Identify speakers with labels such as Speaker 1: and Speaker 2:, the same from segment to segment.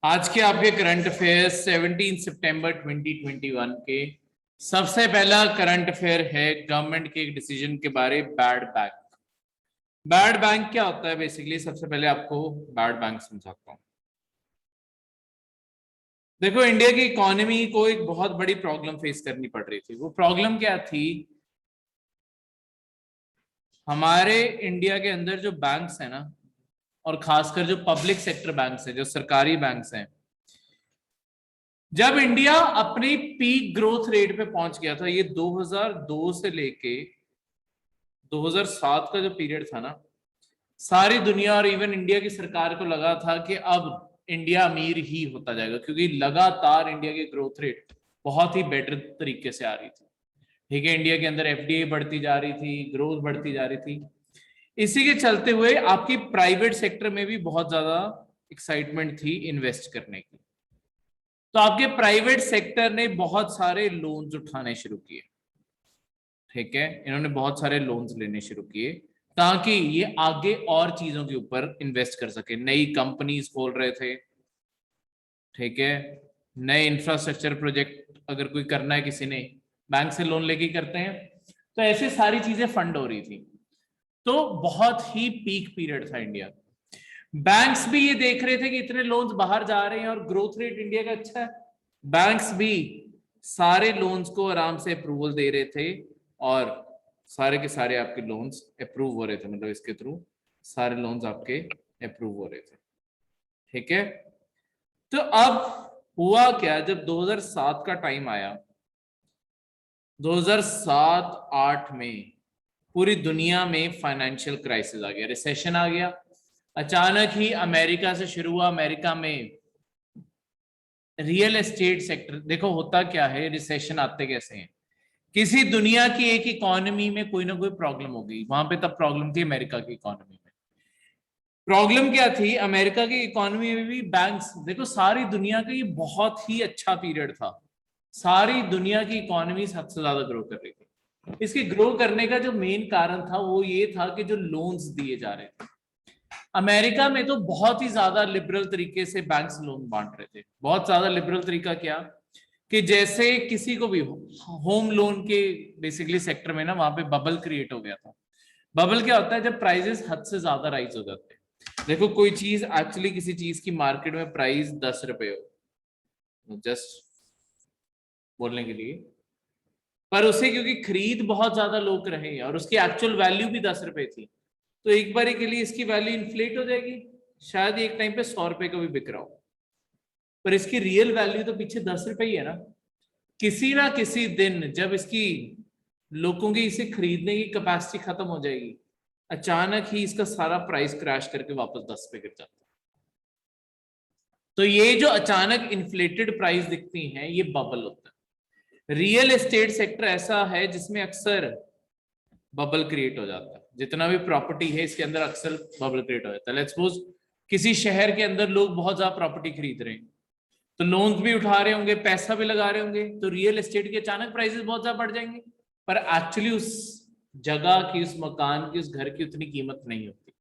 Speaker 1: आज के आपके करंट अफेयर्स 17 सितंबर 2021 के सबसे पहला करंट अफेयर है गवर्नमेंट के एक डिसीजन के बारे बैड बैंक। बैड बैंक क्या होता है? बेसिकली सबसे पहले आपको बैड बैंक समझाता हूं। देखो, इंडिया की इकोनॉमी को एक बहुत बड़ी प्रॉब्लम फेस करनी पड़ रही थी। वो प्रॉब्लम क्या थी? हमारे इंडिया के अंदर जो बैंक्स है ना, और खासकर जो पब्लिक सेक्टर बैंक्स है, जो सरकारी बैंक्स हैं, जब इंडिया अपनी पीक ग्रोथ रेट पे पहुंच गया था, ये 2002 से लेके 2007 का जो पीरियड था ना, सारी दुनिया और इवन इंडिया की सरकार को लगा था कि अब इंडिया अमीर ही होता जाएगा, क्योंकि लगातार इंडिया की ग्रोथ रेट बहुत ही बेटर तरीके से आ रही थी। ठीक है, इंडिया के अंदर एफडीआई बढ़ती जा रही थी, ग्रोथ बढ़ती जा रही थी। इसी के चलते हुए आपकी प्राइवेट सेक्टर में भी बहुत ज्यादा एक्साइटमेंट थी इन्वेस्ट करने की। तो आपके प्राइवेट सेक्टर ने बहुत सारे लोन्स उठाने शुरू किए। ठीक है, इन्होंने बहुत सारे लोन्स लेने शुरू किए ताकि ये आगे और चीजों के ऊपर इन्वेस्ट कर सके। नई कंपनीज खोल रहे थे, ठीक है, नए इंफ्रास्ट्रक्चर प्रोजेक्ट अगर कोई करना है किसी ने, बैंक से लोन लेके करते हैं। तो ऐसे सारी चीजें फंड हो रही थी। तो बहुत ही पीक पीरियड था इंडिया। बैंक्स भी ये देख रहे थे कि इतने लोन्स बाहर जा रहे हैं और ग्रोथ रेट इंडिया का अच्छा है। बैंक्स भी सारे लोन्स को आराम से अप्रूवल दे रहे थे और सारे के सारे आपके लोन्स अप्रूव हो रहे थे। मतलब इसके थ्रू सारे लोन्स आपके अप्रूव हो रहे थे। ठीक है, तो अब हुआ क्या? जब 2007 का टाइम आया, 2007-8 में पूरी दुनिया में फाइनेंशियल क्राइसिस आ गया, रिसेशन आ गया। अचानक ही अमेरिका से शुरू हुआ। अमेरिका में रियल एस्टेट सेक्टर, देखो होता क्या है, रिसेशन आते कैसे हैं? किसी दुनिया की एक इकोनॉमी में कोई ना कोई प्रॉब्लम होगी। वहां पे तब प्रॉब्लम थी अमेरिका की इकोनॉमी में। प्रॉब्लम क्या थी? अमेरिका की इकोनॉमी में भी बैंक्स, देखो सारी दुनिया का ये बहुत ही अच्छा पीरियड था। सारी दुनिया की इकोनॉमी सबसे ज्यादा ग्रो कर रही थी। इसके ग्रो करने का जो मेन कारण था वो ये था कि जो लोन्स दिए जा रहे थे, अमेरिका में तो बहुत ही ज्यादा लिबरल तरीके से बैंक्स लोन बांट रहे थे। बहुत ज्यादा लिबरल तरीका क्या कि जैसे किसी को भी होम लोन के बेसिकली सेक्टर में ना, वहां पे बबल क्रिएट हो गया था। बबल क्या होता है? जब प्राइजेस हद से ज्यादा राइज हो जाते हैं। देखो, कोई चीज एक्चुअली, किसी चीज की मार्केट में प्राइस 10 रुपए हो, जस्ट बोलने के लिए, पर उसे क्योंकि खरीद बहुत ज्यादा लोग रहे और उसकी एक्चुअल वैल्यू भी 10 रुपए थी, तो एक बारी के लिए इसकी वैल्यू इन्फ्लेट हो जाएगी। शायद एक टाइम पे 100 रुपए का भी बिक रहा हो, पर इसकी रियल वैल्यू तो पीछे 10 रुपए ही है ना। किसी ना किसी दिन जब इसकी लोगों की इसे खरीदने की कैपेसिटी खत्म हो जाएगी, अचानक ही इसका सारा प्राइस क्रैश करके वापस 10 पे गिर जाता है। तो ये जो अचानक इन्फ्लेटेड प्राइस दिखती हैं, ये बबल होता है। रियल एस्टेट सेक्टर ऐसा है जिसमें अक्सर बबल क्रिएट हो जाता है। जितना भी प्रॉपर्टी है इसके अंदर अक्सर बबल क्रिएट हो जाता है। लेट्स सपोज किसी शहर के अंदर लोग बहुत ज्यादा प्रॉपर्टी खरीद रहे हैं, तो लोन्स भी उठा रहे होंगे, पैसा भी लगा रहे होंगे, तो रियल एस्टेट के अचानक प्राइसेस बहुत ज्यादा बढ़ जाएंगे। पर एक्चुअली उस जगह की, उस मकान की, उस घर की उतनी कीमत नहीं होती।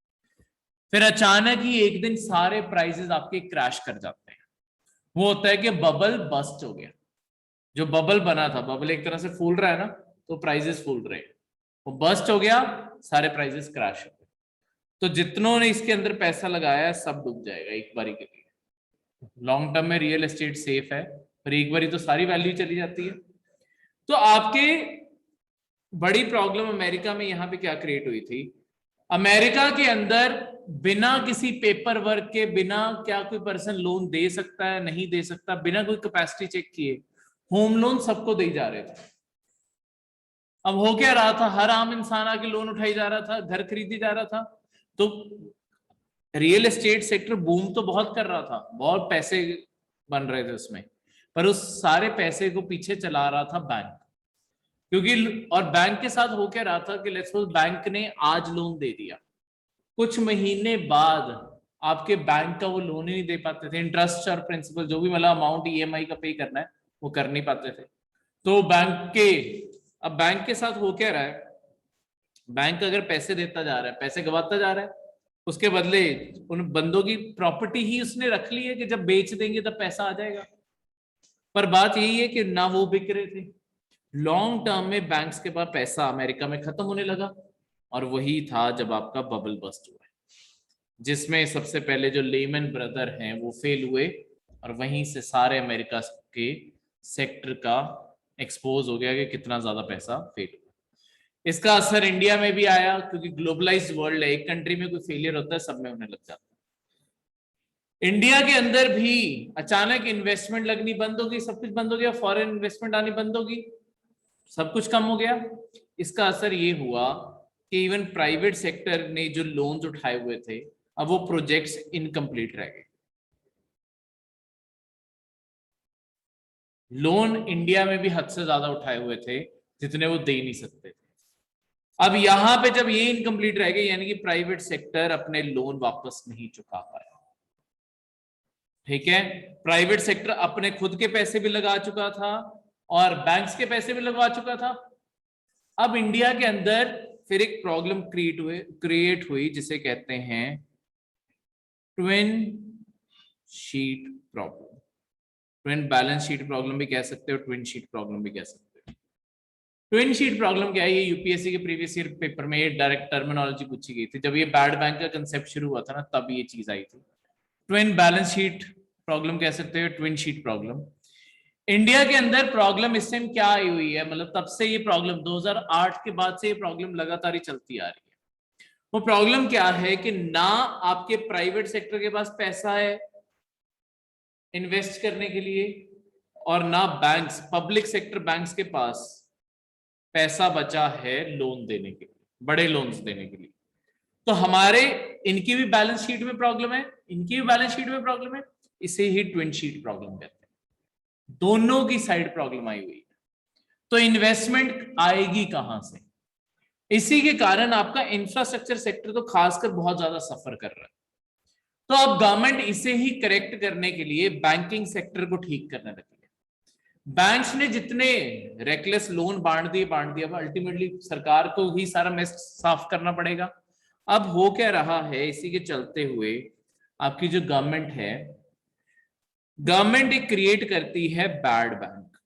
Speaker 1: फिर अचानक ही एक दिन सारे प्राइसेस आपके क्रैश कर जाते हैं। वो होता है कि बबल बस्ट हो गया। जो बबल बना था, बबल एक तरह से फूल रहा है ना, तो प्राइसेस फूल रहे हैं। वो बस्ट हो गया, सारे प्राइसेस क्रैश हो गए। तो जितनों ने इसके अंदर पैसा लगाया सब डूब जाएगा एक बारी के लिए। लॉन्ग टर्म में रियल एस्टेट सेफ है, पर एक बारी तो सारी वैल्यू चली जाती है। तो आपके बड़ी प्रॉब्लम अमेरिका में यहाँ पे क्या क्रिएट हुई थी? अमेरिका के अंदर बिना किसी पेपर वर्क के, बिना क्या कोई पर्सन लोन दे सकता है नहीं दे सकता, बिना कोई कैपेसिटी चेक किए होम लोन सबको दे जा रहे थे। अब हो क्या रहा था? हर आम इंसान आके लोन उठाई जा रहा था, घर खरीदी जा रहा था। तो रियल एस्टेट सेक्टर बूम तो बहुत कर रहा था, बहुत पैसे बन रहे थे उसमें, पर उस सारे पैसे को पीछे चला रहा था बैंक। क्योंकि और बैंक के साथ हो क्या रहा था कि लेट्स सपोज बैंक ने आज लोन दे दिया, कुछ महीने बाद आपके बैंक का वो लोन ही नहीं दे पाते थे। इंटरेस्ट और प्रिंसिपल जो भी मतलब अमाउंट ईएमआई का पे करना है वो कर नहीं पाते थे। तो बैंक के, अब बैंक के साथ हो क्या रहा है? बैंक अगर पैसे देता जा रहा है, पैसे गवाता जा रहा है, उसके बदले उन बंदों की प्रॉपर्टी ही उसने रख ली है कि जब बेच देंगे तब पैसा आ जाएगा। पर बात यही है कि ना वो बिक रहे थे। लॉन्ग टर्म में बैंक्स के पास पैसा अमेरिका में खत्म होने लगा, और वही था जब आपका बबल बस्ट हुआ, जिसमें सबसे पहले जो लेमन ब्रदर हैं वो फेल हुए, और वहीं से सारे अमेरिका के सेक्टर का एक्सपोज हो गया कि कितना ज्यादा पैसा फेल हुआ। इसका असर इंडिया में भी आया, क्योंकि ग्लोबलाइज्ड वर्ल्ड है, एक कंट्री में कोई फेलियर होता है सब में होने लग जाता है। इंडिया के अंदर भी अचानक इन्वेस्टमेंट लगनी बंद होगी, सब कुछ बंद हो गया, फॉरेन इन्वेस्टमेंट आनी बंद होगी, सब कुछ कम हो गया। इसका असर ये हुआ कि इवन प्राइवेट सेक्टर ने जो लोन्स उठाए हुए थे, अब वो प्रोजेक्ट्स इनकम्प्लीट रह गए। लोन इंडिया में भी हद से ज्यादा उठाए हुए थे जितने वो दे नहीं सकते थे। अब यहां पे जब ये इनकम्प्लीट रह गए, यानी कि प्राइवेट सेक्टर अपने लोन वापस नहीं चुका पाया। ठीक है, प्राइवेट सेक्टर अपने खुद के पैसे भी लगा चुका था और बैंक्स के पैसे भी लगवा चुका था। अब इंडिया के अंदर फिर एक प्रॉब्लम क्रिएट हुई जिसे कहते हैं twin sheet problem. Twin balance sheet problem भी कह सकते हो, ट्विन शीट प्रॉब्लम भी कह सकते हो। ट्विन शीट प्रॉब्लम क्या है, ये यूपीएससी के प्रीवियस ईयर पेपर में ये डायरेक्ट टर्मिनोलॉजी पूछी गई थी। जब ये बैड बैंक का कंसेप्ट शुरू हुआ था ना, तब ये चीज आई थी। ट्विन बैलेंस शीट प्रॉब्लम कह सकते हो, ट्विन शीट प्रॉब्लम। इंडिया के अंदर प्रॉब्लम इस टाइम क्या आई हुई है, मतलब तब से ये प्रॉब्लम 2008 के बाद से ये प्रॉब्लम लगातार ही चलती आ रही है। वो प्रॉब्लम क्या है कि ना आपके प्राइवेट सेक्टर के पास पैसा है इन्वेस्ट करने के लिए, और ना बैंक्स, पब्लिक सेक्टर बैंक्स के पास पैसा बचा है लोन देने के लिए, बड़े लोन्स देने के लिए। तो हमारे इनकी भी बैलेंस शीट में प्रॉब्लम है, इनकी भी बैलेंस शीट में प्रॉब्लम है, इसे ही ट्विन शीट प्रॉब्लम कहते हैं। दोनों की साइड प्रॉब्लम आई हुई है। तो इन्वेस्टमेंट आएगी कहां से? इसी के कारण आपका इंफ्रास्ट्रक्चर सेक्टर तो खासकर बहुत ज्यादा सफर कर रहा है। तो अब गवर्नमेंट इसे ही करेक्ट करने के लिए बैंकिंग सेक्टर को ठीक करने लगी है। बैंक्स ने जितने रेकलेस लोन बांट दिए, अब अल्टीमेटली सरकार को ही सारा मेस साफ करना पड़ेगा। अब हो क्या रहा है, इसी के चलते हुए आपकी जो गवर्नमेंट है, गवर्नमेंट एक क्रिएट करती है बैड बैंक।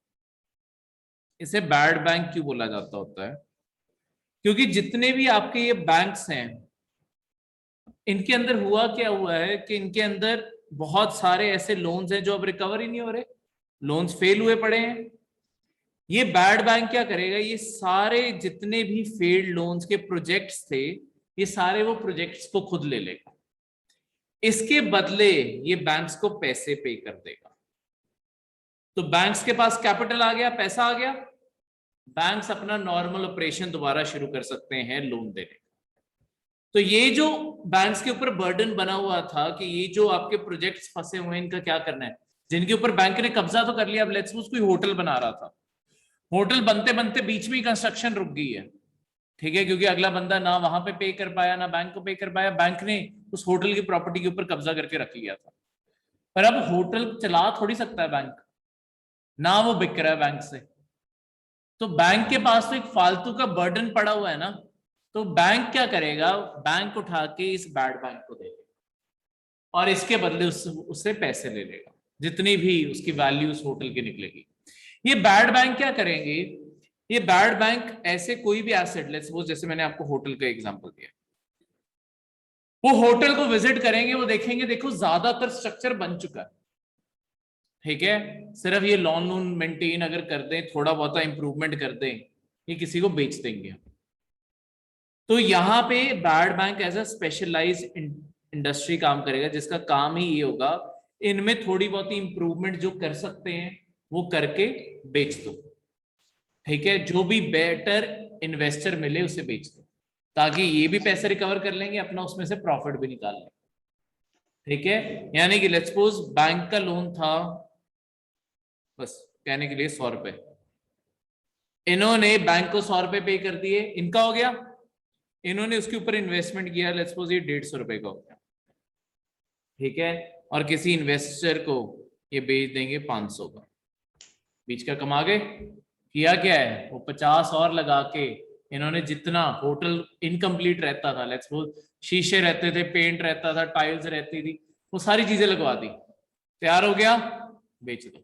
Speaker 1: इसे बैड बैंक क्यों बोला जाता होता है? क्योंकि जितने भी आपके ये बैंक्स हैं, इनके अंदर हुआ क्या हुआ है कि इनके अंदर बहुत सारे ऐसे लोन्स हैं जो अब रिकवर ही नहीं हो रहे, लोन्स फेल हुए पड़े हैं। ये बैड बैंक क्या करेगा, ये सारे जितने भी फेल्ड लोन्स के प्रोजेक्ट्स थे, ये सारे वो प्रोजेक्ट्स को खुद ले लेगा। इसके बदले ये बैंक्स को पैसे पे कर देगा। तो बैंक्स के पास कैपिटल आ गया, पैसा आ गया, बैंक्स अपना नॉर्मल ऑपरेशन दोबारा शुरू कर सकते हैं लोन देने। तो ये जो बैंक्स के ऊपर बर्डन बना हुआ था कि ये जो आपके प्रोजेक्ट्स फंसे हुए हैं, इनका क्या करना है, जिनके ऊपर बैंक ने कब्जा तो कर लिया। अब लेट्स सपोज कोई होटल बना रहा था, होटल बनते बनते बीच में कंस्ट्रक्शन रुक गई है, ठीक है, क्योंकि अगला बंदा ना वहां पे कर पाया, ना बैंक को पे कर पाया, बैंक ने उस होटल की प्रॉपर्टी के ऊपर कब्जा करके रख लिया था। पर अब होटल चला थोड़ी सकता है बैंक, ना वो बिक रहा है बैंक से, तो बैंक के पास तो एक फालतू का बर्डन पड़ा हुआ है ना। तो बैंक क्या करेगा, बैंक उठा के इस बैड बैंक को देगा और इसके बदले उससे पैसे ले लेगा, जितनी भी उसकी वैल्यू उस होटल की निकलेगी। ये बैड बैंक क्या करेंगे, ये बैड बैंक ऐसे कोई भी एसेट, लेट्स सपोज जैसे मैंने आपको होटल का एग्जांपल दिया, वो होटल को विजिट करेंगे, वो देखेंगे देखो ज्यादातर स्ट्रक्चर बन चुका है, ठीक है, सिर्फ ये लॉन लोन मेंटेन अगर कर दें, थोड़ा बहुत इंप्रूवमेंट कर दें, ये किसी को बेच देंगे। तो यहाँ पे bad bank as a specialize industry काम करेगा, जिसका काम ही ये होगा इनमें थोड़ी बहुत इंप्रूवमेंट जो कर सकते हैं वो करके बेच दो, ठीक है, जो भी बेटर इन्वेस्टर मिले उसे बेच दो, ताकि ये भी पैसे रिकवर कर लेंगे, अपना उसमें से प्रॉफिट भी निकाल लेंगे, ठीक है। यानी कि लेट्स सपोज बैंक का लोन था, बस कहने के लिए 100 रुपए, इन्होंने बैंक को 100 रुपए पे कर दिए, इनका हो गया, इन्होंने उसके ऊपर इन्वेस्टमेंट किया, लेट्स सपोज ये 150 रुपए का हो गया, ठीक है, और किसी इन्वेस्टर को ये बेच देंगे 500 का, बीच का कमा गए। किया क्या है, वो 50 और लगा के इन्होंने जितना होटल इनकम्प्लीट रहता था, लेट्स सपोज शीशे रहते थे, पेंट रहता था, टाइल्स रहती थी, वो सारी चीजें लगवा दी, तैयार हो गया, बेच दो।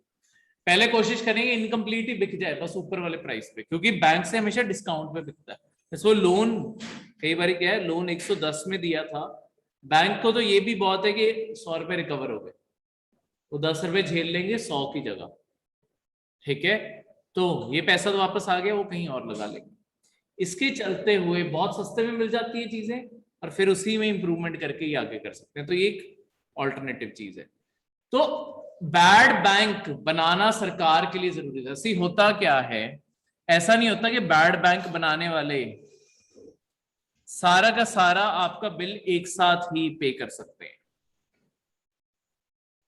Speaker 1: पहले कोशिश करेंगे इनकम्प्लीट ही बिक जाए बस ऊपर वाले प्राइस पे, क्योंकि बैंक से हमेशा डिस्काउंट पे बिकता है। वो लोन कई बार क्या है, लोन 110 में दिया था, बैंक को तो ये भी बहुत है कि 100 रुपए रिकवर हो गए, वो 10 रुपए झेल लेंगे 100 की जगह, ठीक है, तो ये पैसा तो वापस आ गया, वो कहीं और लगा लेंगे। इसके चलते हुए बहुत सस्ते में मिल जाती है चीजें, और फिर उसी में इंप्रूवमेंट करके ही आगे कर सकते हैं, तो ये एक ऑल्टरनेटिव चीज है। तो बैड बैंक बनाना सरकार के लिए जरूरी है। सी होता क्या है, ऐसा नहीं होता कि बैड बैंक बनाने वाले सारा का सारा आपका बिल एक साथ ही पे कर सकते हैं,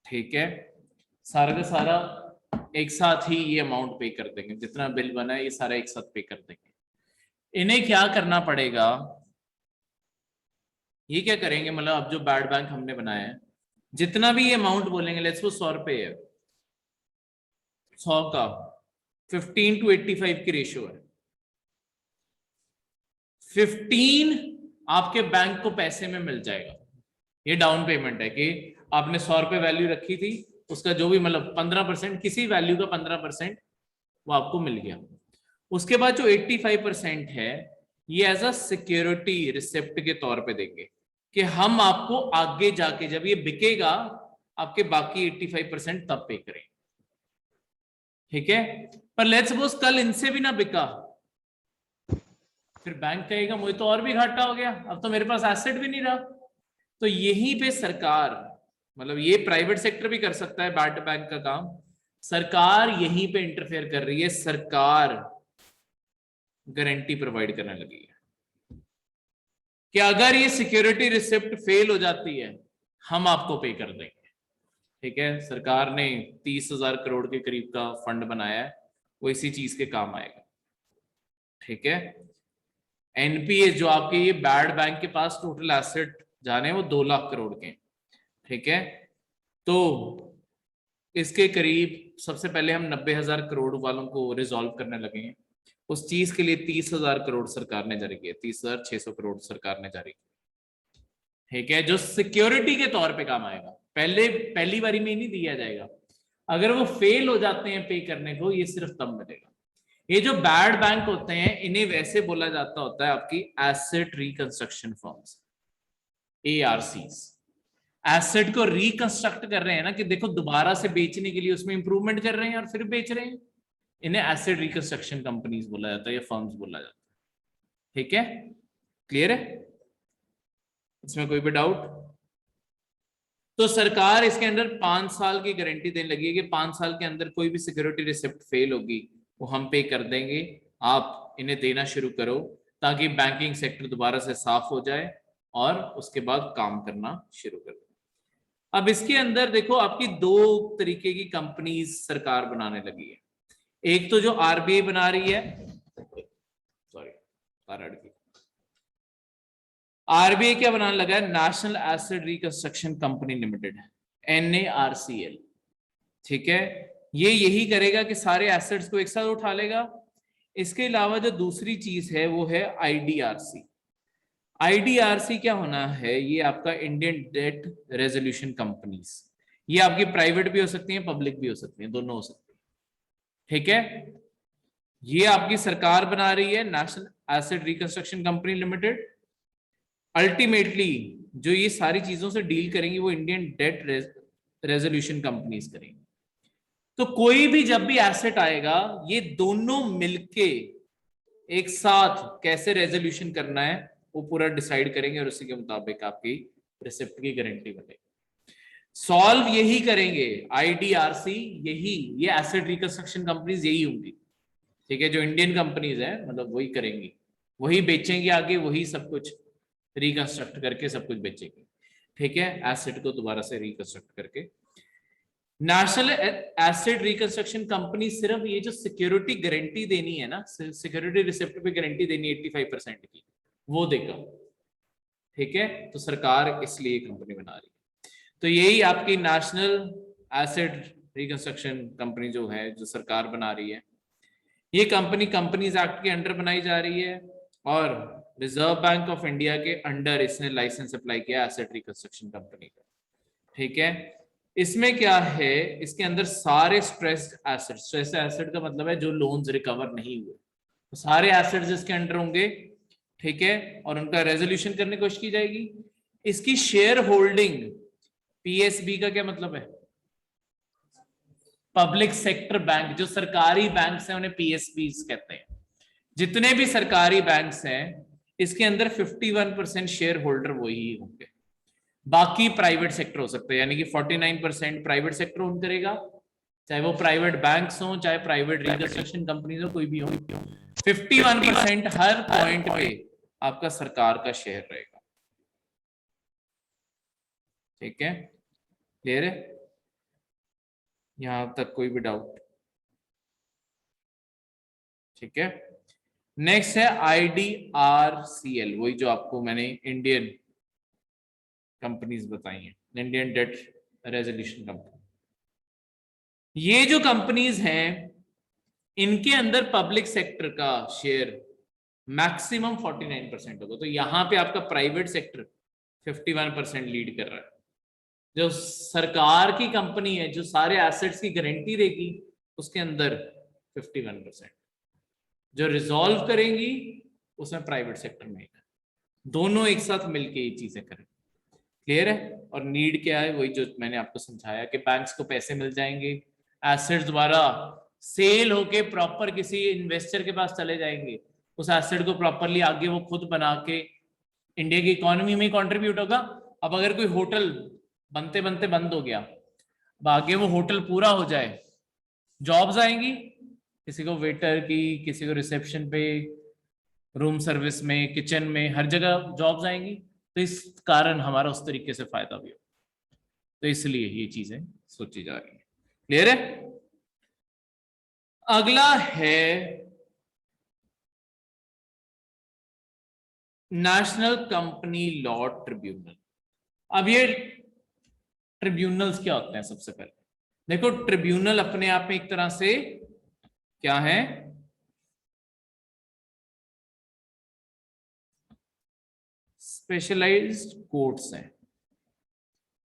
Speaker 1: ठीक है, सारा का सारा एक साथ ही ये अमाउंट पे कर देंगे, जितना बिल बना है ये सारा एक साथ पे कर देंगे। इन्हें क्या करना पड़ेगा, ये क्या करेंगे, मतलब अब जो बैड बैंक हमने बनाया है, जितना भी ये अमाउंट बोलेंगे, लेट्स वो 100 रुपए है, 100 का 15:85 की रेशियो है, 15 आपके बैंक को पैसे में मिल जाएगा। ये डाउन पेमेंट है कि आपने 100 रुपए वैल्यू रखी थी, उसका जो भी मतलब 15%, किसी वैल्यू का 15% वो आपको मिल गया। उसके बाद जो 85% है, ये एज अ सिक्योरिटी रिसिप्ट के तौर पे देंगे कि हम आपको आगे जाके जब ये बिकेगा आपके बाकी 85% तब पे करें, ठीक है। पर लेट्स सपोज कल इनसे भी ना बिका, फिर बैंक कहेगा मुझे तो और भी घाटा हो गया, अब तो मेरे पास एसेट भी नहीं रहा। तो यहीं पे सरकार, मतलब ये प्राइवेट सेक्टर भी कर सकता है बैड बैंक का काम, सरकार यहीं पे इंटरफेयर कर रही है, सरकार गारंटी प्रोवाइड करने लगी है कि अगर ये सिक्योरिटी रिसिप्ट फेल हो जाती है हम आपको पे कर देंगे, ठीक है। सरकार ने 30,000 करोड़ के करीब का फंड बनाया है, वो इसी चीज के काम आएगा, ठीक है। एनपीए जो आपके ये बैड बैंक के पास टोटल एसेट जाने वो 2 लाख करोड़ के, ठीक है। तो इसके करीब सबसे पहले हम 90,000 करोड़ वालों को रिजॉल्व करने लगे हैं। उस चीज के लिए 30,000 करोड़ सरकार ने जारी किया, 30,600 करोड़ सरकार ने जारी किया, ठीक है, जो सिक्योरिटी के तौर पे काम आएगा। पहली बारी में ही नहीं दिया जाएगा, अगर वो फेल हो जाते हैं पे करने को, ये सिर्फ तब मिलेगा। ये जो बैड बैंक होते हैं इन्हें वैसे बोला जाता होता है आपकी asset reconstruction firms, ARCs। Asset को रिकंस्ट्रक्ट कर रहे हैं ना, कि देखो दोबारा से बेचने के लिए उसमें इंप्रूवमेंट कर रहे हैं और फिर बेच रहे हैं, इन्हें एसेट रिकंस्ट्रक्शन कंपनीज बोला जाता है या फर्म्स बोला जाता है, ठीक है, क्लियर है, इसमें कोई भी डाउट। तो सरकार इसके अंदर 5 साल की गारंटी देने लगी है कि 5 साल के अंदर कोई भी सिक्योरिटी रिसिप्ट फेल होगी वो हम पे कर देंगे, आप इन्हें देना शुरू करो, ताकि बैंकिंग सेक्टर दोबारा से साफ हो जाए और उसके बाद काम करना शुरू कर दे। अब इसके अंदर देखो आपकी 2 तरीके की कंपनीज सरकार बनाने लगी है। एक तो जो आरबीआई बना रही है, सॉरी आरबीआई क्या बनाने लगा है, national asset reconstruction company limited, NARCL, ठीक है। ये यही करेगा कि सारे एसेट्स को एक साथ उठा लेगा। इसके अलावा जो दूसरी चीज है वो है IDRC। IDRC क्या होना है, ये आपका इंडियन डेट रेजोल्यूशन कंपनीज, ये आपकी प्राइवेट भी हो सकती हैं पब्लिक भी हो सकती हैं, दोनों हो सकती हैं, ठीक है। ये आपकी सरकार बना रही है, national asset reconstruction company limited. Ultimately जो ये सारी चीजों से डील करेंगी वो इंडियन डेट रेजोल्यूशन कंपनीज करेंगी। तो कोई भी जब भी एसेट आएगा ये दोनों मिलके एक साथ कैसे रेजोल्यूशन करना है वो पूरा डिसाइड करेंगे और उसी के मुताबिक आपकी रिसिप्ट की गारंटी बनेगी। सॉल्व यही करेंगे IDRC, यही ये एसेट रिकंस्ट्रक्शन कंपनीज यही होंगी, ठीक है, जो इंडियन कंपनीज है मतलब वही करेंगी, वही बेचेंगे आगे, वही सब कुछ रिकंस्ट्रक्ट करके सब कुछ बेचेंगे, ठीक है, एसेट को दोबारा से रिकंस्ट्रक्ट करके। नेशनल एसेट रिकंस्ट्रक्शन कंपनी सिर्फ ये जो सिक्योरिटी गारंटी देनी है ना, सिक्योरिटी रिसिप्ट पे गारंटी देनी 85% की, वो देगा, ठीक है। तो सरकार इसलिए कंपनी बना रही है। तो यही आपकी नेशनल एसेट रिकंस्ट्रक्शन कंपनी जो है, जो सरकार बना रही है, ये कंपनी कंपनीज एक्ट के अंडर बनाई जा रही है और रिजर्व बैंक ऑफ इंडिया के अंडर इसने लाइसेंस अप्लाई किया एसेट रिकंस्ट्रक्शन कंपनी का, ठीक है। इसमें क्या है, इसके अंदर सारे स्ट्रेस्ड एसेट का मतलब है जो लोन्स रिकवर नहीं हुए, तो सारे एसेट्स इसके अंडर होंगे, ठीक है, और उनका रेजोल्यूशन करने की कोशिश की जाएगी। इसकी शेयर होल्डिंग, पीएसबी का क्या मतलब है, पब्लिक सेक्टर बैंक, जो सरकारी बैंक हैं उन्हें पीएसबी कहते हैं। जितने भी सरकारी बैंक्स हैं इसके अंदर 51% शेयर होल्डर वही होंगे, बाकी प्राइवेट सेक्टर हो सकते हैं, यानी कि 49% प्राइवेट सेक्टर ओन करेगा, चाहे वो प्राइवेट बैंक्स हो, चाहे प्राइवेट रिकंस्ट्रक्शन कंपनीज हो, कोई भी हो। 51% हर पॉइंट पे आपका सरकार का शेयर रहेगा, ठीक है, क्लियर है यहां तक, कोई भी डाउट? ठीक है। नेक्स्ट है IDRCL, वही जो आपको मैंने इंडियन कंपनीज बताई हैं, इंडियन डेट रेजोल्यूशन कंपनी। ये जो कंपनीज हैं इनके अंदर पब्लिक सेक्टर का शेयर मैक्सिमम 49% होगा, तो यहां पे आपका प्राइवेट सेक्टर 51% लीड कर रहा है। जो सरकार की कंपनी है जो सारे एसेट्स की गारंटी देगी उसके अंदर 51%, जो रिजॉल्व करेंगी उसमें प्राइवेट सेक्टर में, दोनों एक साथ मिलके ये चीजें करें, क्लियर है। और नीड क्या है, वही जो मैंने आपको समझाया कि बैंक्स को पैसे मिल जाएंगे, एसेट्स द्वारा सेल होके प्रॉपर किसी इन्वेस्टर के पास चले जाएंगे, उस एसेट को प्रॉपरली आगे वो खुद बना के इंडिया की इकोनॉमी में कंट्रीब्यूट होगा। अब अगर कोई होटल बनते बनते बंद हो गया, अब आगे वो होटल पूरा हो जाए, जॉब्स आएंगी, किसी को वेटर की, किसी को रिसेप्शन पे, रूम सर्विस में, किचन में, हर जगह जॉब्स आएंगी, तो इस कारण हमारा उस तरीके से फायदा भी हो, तो इसलिए ये चीजें सोची जा रही है, क्लियर है। अगला है नेशनल कंपनी लॉ ट्रिब्यूनल। अब ये ट्रिब्यूनल्स क्या होते हैं, सबसे पहले देखो, ट्रिब्यूनल अपने आप में एक तरह से क्या है, स्पेशलाइज्ड कोर्ट्स हैं।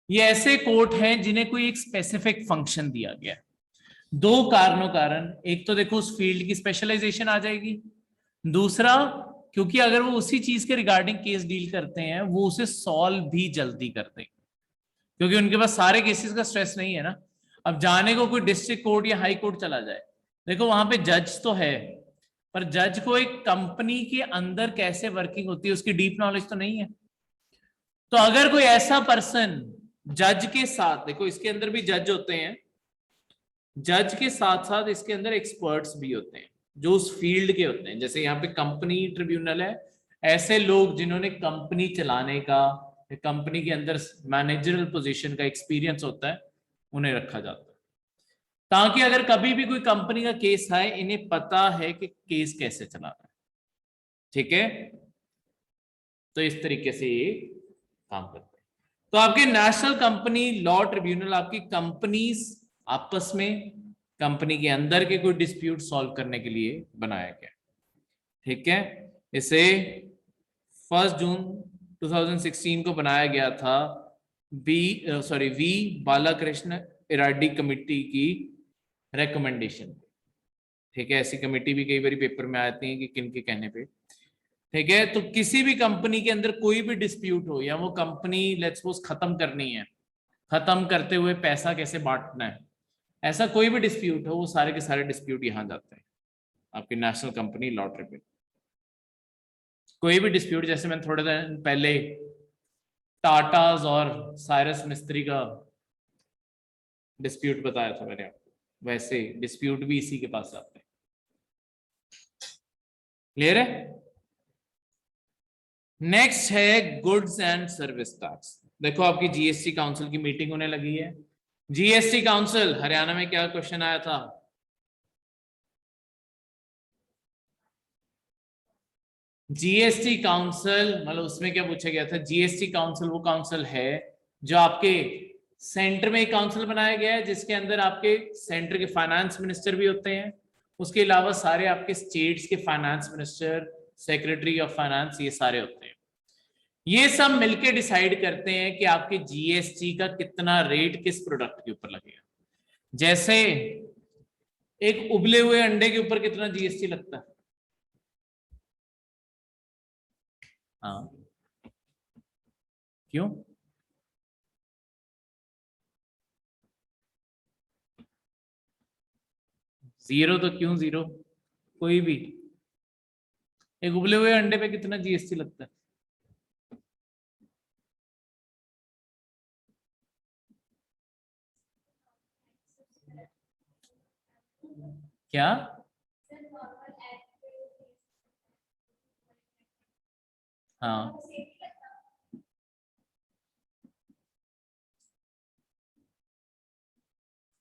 Speaker 1: ये ऐसे कोर्ट हैं जिन्हें कोई एक स्पेसिफिक फंक्शन दिया गया है, दो कारणों कारण, एक तो देखो उस फील्ड की स्पेशलाइजेशन आ जाएगी, दूसरा क्योंकि अगर वो उसी चीज के रिगार्डिंग केस डील करते हैं वो उसे सॉल्व भी जल्दी करते हैं, क्योंकि उनके पास सारे केसेस का स्ट्रेस नहीं है ना। अब जाने को कोई डिस्ट्रिक्ट कोर्ट या हाई कोर्ट चला जाए, देखो वहां पे जज तो है, पर जज को एक कंपनी के अंदर कैसे वर्किंग होती है उसकी डीप नॉलेज तो नहीं है। तो अगर कोई ऐसा पर्सन जज के साथ, देखो इसके अंदर भी जज होते हैं, जज के साथ साथ इसके अंदर एक्सपर्ट्स भी होते हैं जो उस फील्ड के होते हैं, जैसे यहाँ पे कंपनी ट्रिब्यूनल है, ऐसे लोग जिन्होंने कंपनी चलाने का, कंपनी के अंदर मैनेजरल पोजीशन का एक्सपीरियंस होता है, उन्हें रखा जाता है, ताकि अगर कभी भी कोई कंपनी का केस आए इन्हें पता है कि केस कैसे चलाना है, ठीक है। तो इस तरीके से ये काम करते हैं। तो आपके नेशनल कंपनी लॉ ट्रिब्यूनल आपकी कंपनीज आपस में, कंपनी के अंदर के कोई डिस्प्यूट सॉल्व करने के लिए बनाया गया, ठीक है। इसे 1 जून 2016 को बनाया गया था वी बालाकृष्ण इराडी कमेटी की रेकमेंडेशन, ठीक है। ऐसी कमेटी भी कई बार पेपर में आती है कि किन के कहने पे, ठीक है। तो किसी भी कंपनी के अंदर कोई भी डिस्प्यूट हो, या वो कंपनी लेट्स सपोज खत्म करनी है, खत्म करते हुए पैसा कैसे बांटना है, ऐसा कोई भी डिस्प्यूट हो, वो सारे के सारे डिस्प्यूट यहां जाते हैं आपके नेशनल कंपनी लॉ ट्रिब्यूनल। कोई भी डिस्प्यूट, जैसे मैंने थोड़े दिन पहले टाटाज और साइरस मिस्त्री का डिस्प्यूट बताया था मैंने आपको, वैसे डिस्प्यूट भी इसी के पास आते हैं, क्लियर है। नेक्स्ट है गुड्स एंड सर्विस टैक्स। देखो आपकी जीएसटी काउंसिल की मीटिंग होने लगी है। जीएसटी काउंसिल, हरियाणा में क्या क्वेश्चन आया था, जीएसटी काउंसिल मतलब उसमें क्या पूछा गया था, जीएसटी काउंसिल वो काउंसिल है जो आपके सेंटर में एक काउंसिल बनाया गया है जिसके अंदर आपके सेंटर के फाइनेंस मिनिस्टर भी होते हैं, उसके अलावा सारे आपके स्टेट्स के finance minister, secretary of finance, ये सारे होते हैं। ये सब मिलके डिसाइड करते हैं कि आपके जीएसटी का कितना रेट किस प्रोडक्ट के ऊपर लगेगा। जैसे एक उबले हुए अंडे के ऊपर कितना जीएसटी लगता है? हाँ, क्यों? जीरो तो क्यों जीरो? कोई भी एक उबले हुए अंडे पे कितना जीएसटी लगता है? क्या? हाँ,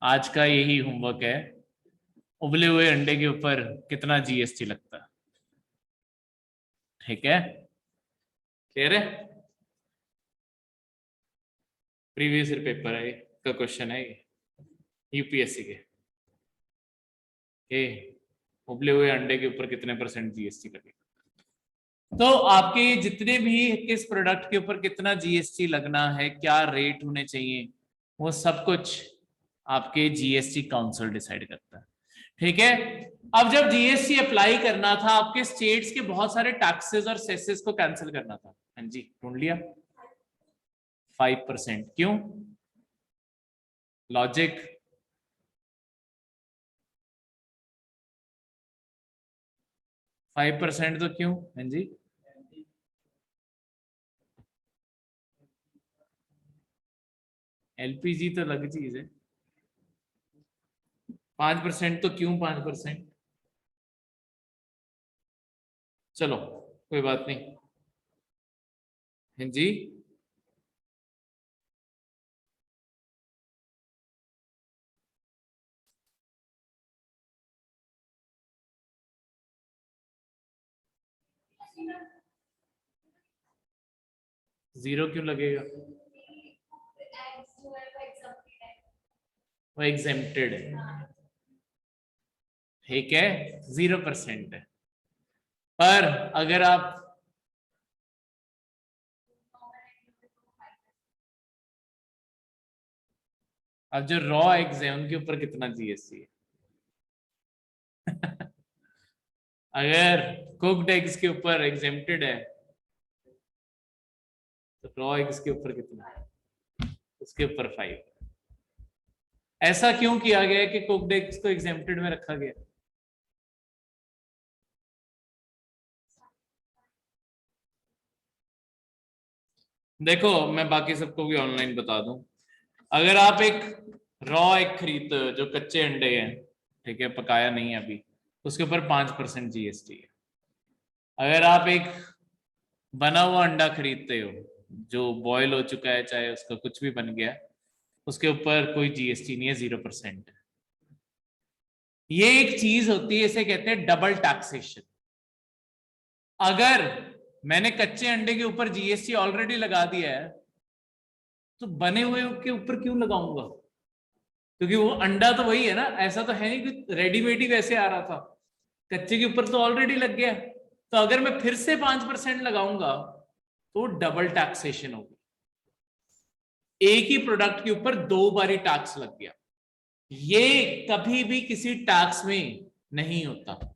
Speaker 1: आज का यही होमवर्क है, उबले हुए अंडे के ऊपर कितना जीएसटी लगता है। ठीक है, क्लियर है? प्रीवियस ईयर पेपर है का क्वेश्चन है ये, यूपीएससी के। उबले हुए अंडे के ऊपर कितने % जीएसटी लगेगा। तो आपके जितने भी किस प्रोडक्ट के ऊपर कितना जीएसटी लगना है, क्या रेट होने चाहिए, वो सब कुछ आपके जीएसटी काउंसिल डिसाइड करता है। ठीक है, अब जब जीएसटी अप्लाई करना था, आपके स्टेट्स के बहुत सारे टैक्सेस और सेसेस को कैंसिल करना था। हाँ जी, ढूंढ लिया। 5%, क्यों? लॉजिक? 5% तो क्यों? हाँ जी, एलपीजी तो अलग चीज है। 5% तो क्यों 5%? चलो कोई बात नहीं। हाँ जी, जीरो क्यों लगेगा? वो एग्जेम्प्टेड है। ठीक है, 0% है। पर अगर आप अब जो रॉ एग्स है उनके ऊपर कितना जीएसटी है? अगर कुक्ड एग्स के ऊपर एग्जेम्प्टेड है तो रॉ एग्स के ऊपर कितना है? उसके ऊपर 5। ऐसा क्यों किया गया है कि कुक्ड एग्स को एग्जेम्प्टेड में रखा गया? देखो, मैं बाकी सबको भी ऑनलाइन बता दूं। अगर आप एक रॉ एग खरीदते हो जो कच्चे अंडे हैं, ठीक है, पकाया नहीं है अभी, उसके ऊपर 5% जीएसटी है। अगर आप एक बना हुआ अंडा खरीदते हो जो बॉयल हो चुका है, चाहे उसका कुछ भी बन गया, उसके ऊपर कोई जीएसटी नहीं है, 0%। ये एक चीज होती है, इसे कहते हैं डबल टैक्सेशन। अगर मैंने कच्चे अंडे के ऊपर जीएसटी ऑलरेडी लगा दिया है, तो बने हुए के ऊपर क्यों लगाऊंगा? क्योंकि वो अंडा तो वही है ना, ऐसा तो है नहीं कि रेडीमेड ही वैसे आ रहा था, कच्चे के ऊपर तो ऑलरेडी लग गया। तो अगर मैं फिर से 5% लगाऊंगा तो डबल टैक्सेशन होगी। एक ही प्रोडक्ट के ऊपर 2 बारी टैक्स लग गया। ये कभी भी किसी टैक्स में नहीं होता।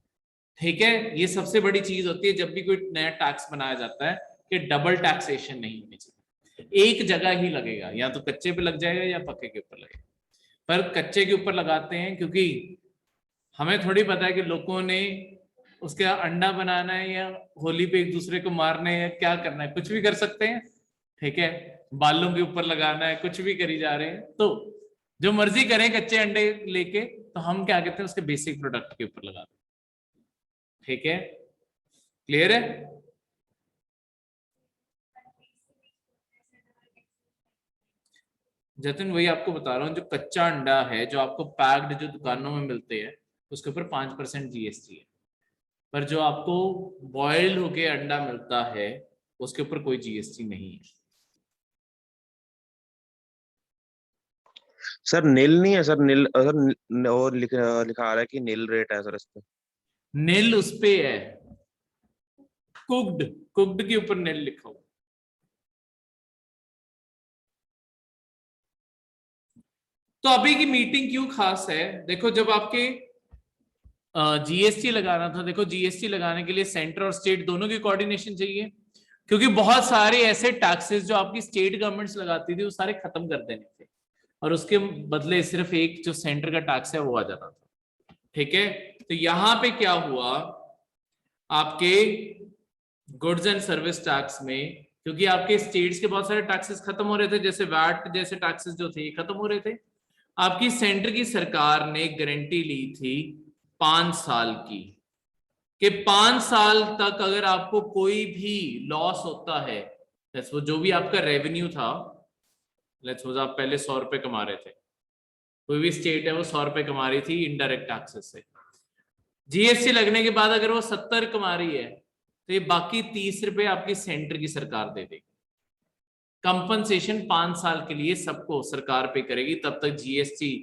Speaker 1: ठीक है, ये सबसे बड़ी चीज होती है जब भी कोई नया टैक्स बनाया जाता है, कि डबल टैक्सेशन नहीं होनी चाहिए। एक जगह ही लगेगा, या तो कच्चे पे लग जाएगा या पक्के के ऊपर लगेगा। पर कच्चे के ऊपर लगाते हैं क्योंकि हमें थोड़ी पता है कि लोगों ने उसके अंडा बनाना है या होली पे एक दूसरे को मारना है या क्या करना है, कुछ भी कर सकते हैं। ठीक है, बालों के ऊपर लगाना है, कुछ भी करी जा रहे हैं, तो जो मर्जी करें कच्चे अंडे लेके, तो हम क्या कहते हैं, उसके बेसिक प्रोडक्ट के ऊपर लगा दें। ठीक है, क्लियर है? जतिन वही आपको बता रहा हूँ, जो कच्चा अंडा है जो आपको पैक्ड जो दुकानों में मिलते हैं, उसके ऊपर 5% जीएसटी है। पर जो आपको बॉइल्ड होके अंडा मिलता है, उसके ऊपर कोई जीएसटी नहीं है।
Speaker 2: सर नील नहीं है सर, नील सर और लिखा आ रहा है कि नील रेट है सर इस पे।
Speaker 1: नील उस पे है, कुक्ड, कुक्ड के ऊपर निल लिखा हुआ। तो अभी की मीटिंग क्यों खास है? देखो जब आपके जीएसटी लगाना था, देखो जीएसटी लगाने के लिए सेंटर और स्टेट दोनों की कोऑर्डिनेशन चाहिए, क्योंकि बहुत सारे ऐसे टैक्सेस जो आपकी स्टेट गवर्नमेंट्स लगाती थी वो सारे खत्म कर देने थे, और उसके बदले सिर्फ एक जो सेंटर का टैक्स है वो आ जाना था। ठीक है, तो यहां पे क्या हुआ, आपके गुड्स एंड सर्विस टैक्स में, क्योंकि आपके स्टेट्स के बहुत सारे टैक्सेस खत्म हो रहे थे, जैसे वैट जैसे टैक्सेस जो थे खत्म हो रहे थे, आपकी सेंटर की सरकार ने गारंटी ली थी 5 साल की, कि 5 साल तक अगर आपको कोई भी लॉस होता है, वो जो भी आपका रेवेन्यू था, लेट्स सपोज आप पहले 100 रुपए कमा रहे थे, कोई भी स्टेट है वो 100 रुपए कमा रही थी इनडायरेक्ट टैक्सेस से, जीएसटी लगने के बाद अगर वो 70 कमा रही है, तो ये बाकी 30 रुपए आपकी सेंटर की सरकार दे देगी। कंपनसेशन 5 साल के लिए सबको सरकार पे करेगी, तब तक जीएसटी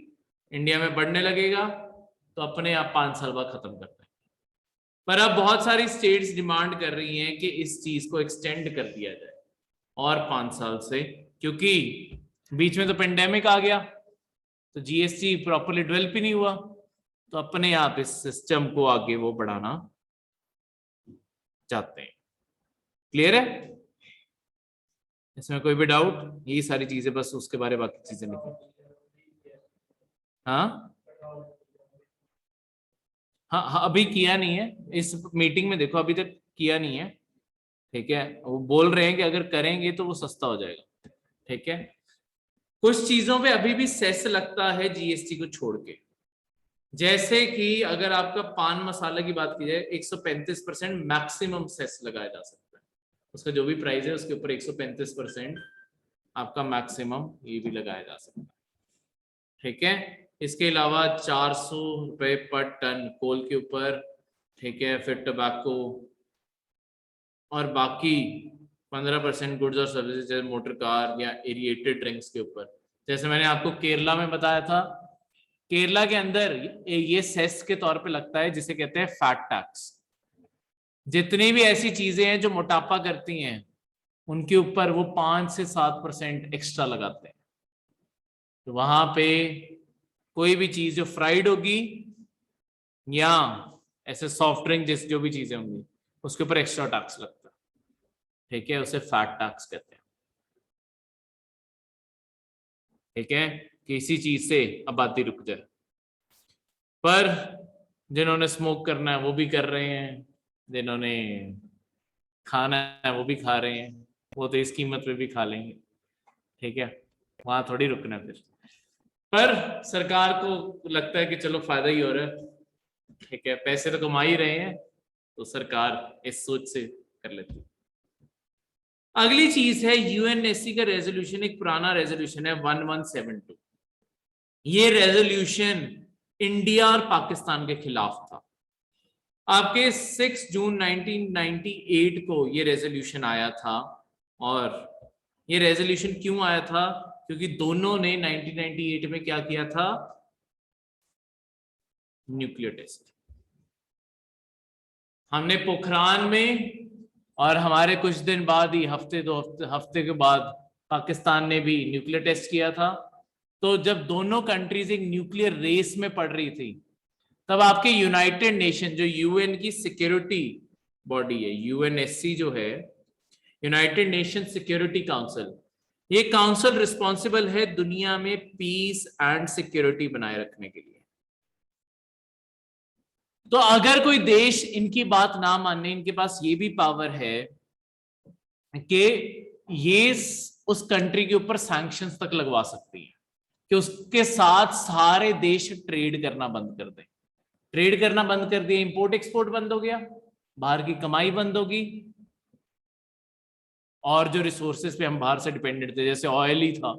Speaker 1: इंडिया में बढ़ने लगेगा, तो अपने आप 5 साल बाद खत्म कर देंगे। पर अब बहुत सारी स्टेट्स डिमांड कर रही हैं कि इस चीज को एक्सटेंड कर दिया जाए और 5 साल से, क्योंकि बीच में तो पेंडेमिक आ गया, तो जीएसटी प्रॉपर्ली डेवलप ही नहीं हुआ, तो अपने आप इस सिस्टम को आगे वो बढ़ाना चाहते हैं। क्लियर है? इसमें कोई भी डाउट? यही सारी चीजें, बस उसके बारे में बाकी चीजें नहीं। हाँ हाँ, अभी किया नहीं है इस मीटिंग में, देखो अभी तक किया नहीं है। ठीक है, वो बोल रहे हैं कि अगर करेंगे तो वो सस्ता हो जाएगा। ठीक है, कुछ चीजों पे अभी भी सेस लगता है जीएसटी को छोड़ के, जैसे कि अगर आपका पान मसाला की बात की जाए, 135% मैक्सिमम सेस लगाया जा सकता है, उसका जो भी प्राइस है उसके ऊपर 135% आपका मैक्सिमम ये भी लगाया जा सकता है। ठीक है, इसके अलावा 400 रुपए पर टन कोल के ऊपर। ठीक है, फिर टबैको और बाकी 15% गुड्स और सर्विसेज जैसे मोटर कार या एरिएटेड ड्रिंक्स के ऊपर। जैसे मैंने आपको केरला में बताया था, केरला के अंदर ये सेस के तौर पे लगता है, जिसे कहते हैं फैट टैक्स। जितनी भी ऐसी चीजें हैं जो मोटापा करती हैं, उनके ऊपर वो 5 से 7% एक्स्ट्रा लगाते हैं। तो वहां पे कोई भी चीज जो फ्राइड होगी या ऐसे सॉफ्ट ड्रिंक जैसे जो भी चीजें होंगी, उसके ऊपर एक्स्ट्रा टैक्स लगता है। ठीक है, उसे फैट टैक्स कहते हैं। ठीक है, किसी चीज से आबादी रुक जाए। पर जिन्होंने स्मोक करना है वो भी कर रहे हैं, जिन्होंने खाना है वो भी खा रहे हैं, वो तो इस कीमत पे भी खा लेंगे। ठीक है, वहां थोड़ी रुकना फिर। पर सरकार को लगता है कि चलो फायदा ही हो रहा है, ठीक है, पैसे तो कमा ही रहे हैं, तो सरकार इस सोच से कर लेती है। अगली चीज है यूएनएससी का रेजोल्यूशन, एक पुराना रेजोल्यूशन है 1172। ये रेजोल्यूशन इंडिया और पाकिस्तान के खिलाफ था। आपके 6 जून 1998 को ये रेजोल्यूशन आया था। और ये रेजोल्यूशन क्यों आया था? क्योंकि दोनों ने 1998 में क्या किया था? Nuclear test. हमने पोखरान में, और हमारे कुछ दिन बाद ही, हफ्ते के बाद पाकिस्तान ने भी न्यूक्लियर टेस्ट किया था। तो जब दोनों कंट्रीज एक न्यूक्लियर रेस में पड़ रही थी, तब आपके यूनाइटेड नेशन, जो यूएन की सिक्योरिटी बॉडी है, यूएनएससी जो है, यूनाइटेड नेशन सिक्योरिटी काउंसिल, ये काउंसिल रिस्पॉन्सिबल है दुनिया में पीस एंड सिक्योरिटी बनाए रखने के लिए। तो अगर कोई देश इनकी बात ना माने, इनके पास ये भी पावर है कि ये उस कंट्री के ऊपर सैंक्शंस तक लगवा सकती है, कि उसके साथ सारे देश ट्रेड करना बंद कर दें। ट्रेड करना बंद कर दिया, इंपोर्ट एक्सपोर्ट बंद हो गया, बाहर की कमाई बंद होगी, और जो रिसोर्सेज पे हम बाहर से डिपेंडेंट थे, जैसे ऑयल ही था,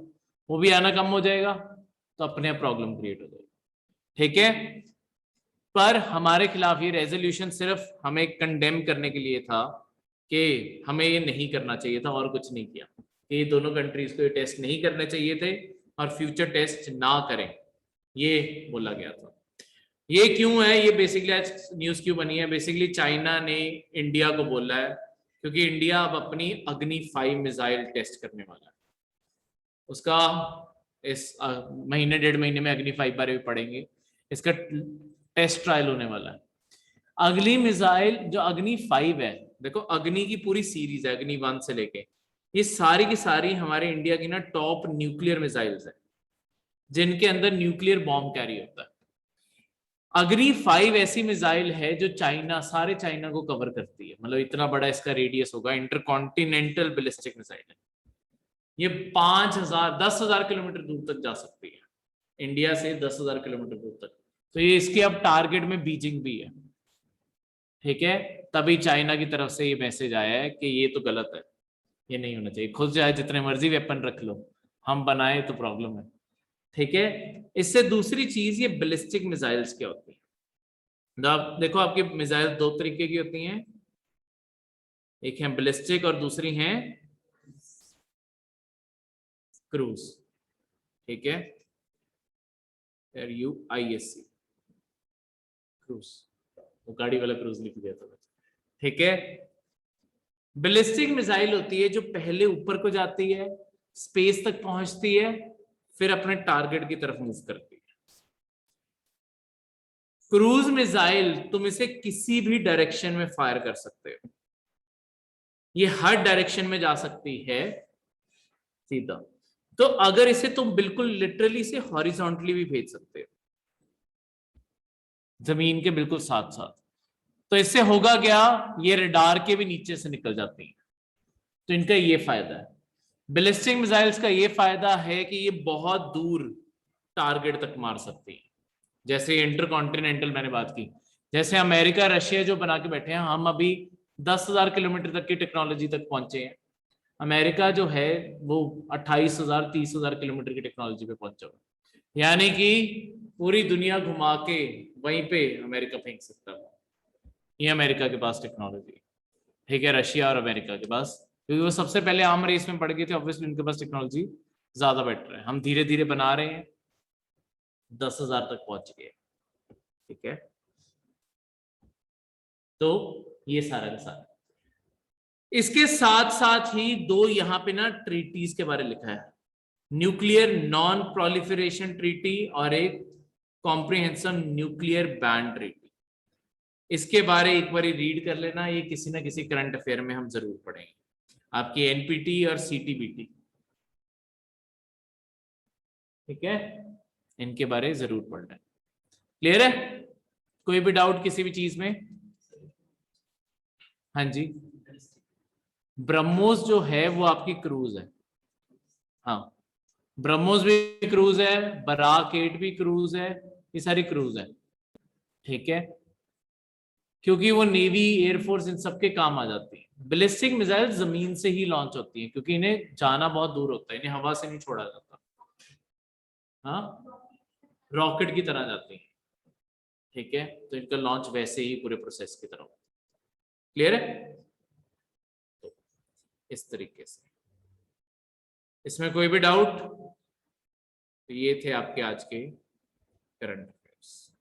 Speaker 1: वो भी आना कम हो जाएगा, तो अपने आप प्रॉब्लम क्रिएट हो जाएगी। ठीक है, पर हमारे खिलाफ ये रेजोल्यूशन सिर्फ हमें कंडेम करने के लिए था कि हमें ये नहीं करना चाहिए था, और कुछ नहीं किया। ये दोनों कंट्रीज को ये टेस्ट नहीं करने चाहिए थे और फ्यूचर टेस्ट ना करें, ये बोला गया था। ये क्यों है? ये बेसिकली आज न्यूज क्यों बनी है? बेसिकली चाइना ने इंडिया को बोला है क्योंकि इंडिया अब अपनी अग्नि 5 मिसाइल टेस्ट करने वाला है। उसका इस महीने 1.5 महीने में अग्नि 5 बारे में पढ़ेंगे, इसका टेस्ट ट्रायल होने वाला है। अगली मिसाइल जो अग्नि 5 है, देखो अग्नि की पूरी सीरीज है, अग्नि 1 से लेके, ये सारी की सारी हमारे इंडिया की ना टॉप न्यूक्लियर मिसाइल्स है, जिनके अंदर न्यूक्लियर बॉम्ब कैरी होता है। अग्नि 5 ऐसी मिसाइल है जो चाइना, सारे चाइना को कवर करती है, मतलब इतना बड़ा इसका रेडियस होगा, इंटरकॉन्टिनेंटल बैलिस्टिक मिसाइल है। ये 5,000 10,000 किलोमीटर दूर तक जा सकती है, इंडिया से 10,000 किलोमीटर दूर तक। तो ये इसके अब टारगेट में बीजिंग भी है, ठीक है। तभी चाइना की तरफ से ये मैसेज आया है कि ये तो गलत है, ये नहीं होना चाहिए। खुद चाहे जितने मर्जी वेपन रख लो, हम बनाए तो प्रॉब्लम है, ठीक है। इससे दूसरी चीज, ये बैलिस्टिक मिसाइल्स क्या होती है। आप देखो, आपकी मिसाइल 2 तरीके की होती हैं, एक है बैलिस्टिक और दूसरी है क्रूज, ठीक है, UISC क्रूज, वो गाड़ी वाला क्रूज लिख दिया था, ठीक है। बैलिस्टिक मिसाइल होती है जो पहले ऊपर को जाती है, स्पेस तक पहुंचती है, फिर अपने टारगेट की तरफ मूव करती है। क्रूज मिसाइल तुम इसे किसी भी डायरेक्शन में फायर कर सकते हो, ये हर डायरेक्शन में जा सकती है सीधा। तो अगर इसे तुम बिल्कुल लिटरली से हॉरिजॉन्टली भी भेज सकते हो, जमीन के बिल्कुल साथ साथ, तो इससे होगा क्या, ये रडार के भी नीचे से निकल जाती है। तो इनका ये फायदा है। बैलिस्टिक मिसाइल्स का ये फायदा है कि ये बहुत दूर टारगेट तक मार सकती है। जैसे इंटरकॉन्टिनेंटल मैंने बात की, जैसे अमेरिका रशिया जो बना के बैठे हैं, हम अभी 10,000 किलोमीटर तक की टेक्नोलॉजी तक पहुंचे हैं। अमेरिका जो है वो 28,000 30,000 किलोमीटर की टेक्नोलॉजी पे पहुंचा हुआ, यानी कि पूरी दुनिया घुमा के वहीं पे अमेरिका फेंक सकता है। ये अमेरिका के पास टेक्नोलॉजी, ठीक है, रशिया और अमेरिका के पास, क्योंकि वो सबसे पहले आर्म रेस में पड़ गए थे, ऑब्वियसली उनके पास टेक्नोलॉजी ज्यादा बेटर है। हम धीरे धीरे बना रहे हैं, 10,000 तक पहुंच गए, ठीक है। तो ये सारा का सारा, इसके साथ साथ ही दो यहाँ पे ना ट्रीटीज के बारे लिखा है, न्यूक्लियर नॉन प्रोलिफरेशन ट्रीटी और एक कॉम्प्रिहेंसिव न्यूक्लियर बैन ट्रीटी। इसके बारे एक बार रीड कर लेना, ये किसी ना किसी करंट अफेयर में हम जरूर पढ़ेंगे, आपकी एनपीटी और सीटीबीटी, ठीक है, इनके बारे जरूर पढ़ना। क्लियर है? कोई भी डाउट किसी भी चीज में? हाँ जी, ब्रह्मोस जो है वो आपकी क्रूज है, हाँ, ब्रह्मोस भी क्रूज है, बराक 8 भी क्रूज है, ये सारी क्रूज है, ठीक है, क्योंकि वो नेवी एयरफोर्स इन सबके काम आ जाती है। बैलिस्टिक मिसाइल जमीन से ही लॉन्च होती है, क्योंकि इन्हें जाना बहुत दूर होता है, इन्हें हवा से नहीं छोड़ा जाता, हाँ, रॉकेट की तरह जाती है, ठीक है। तो इनका लॉन्च वैसे ही पूरे प्रोसेस की तरह। क्लियर है? तो इस तरीके से, इसमें कोई भी डाउट? तो ये थे आपके आज के करंट अफेयर्स।